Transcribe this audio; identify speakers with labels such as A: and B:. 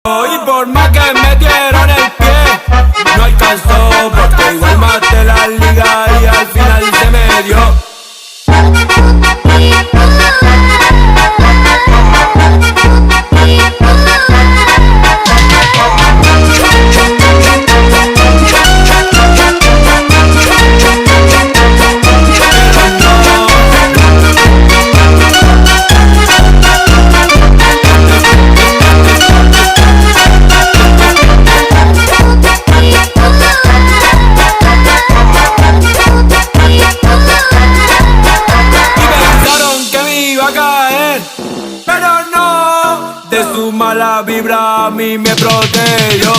A: Y por más que metieron el pie, no alcanzó, porque igual maté la liga y al final se me dio. Pero no, de su mala vibra a mí me protegió.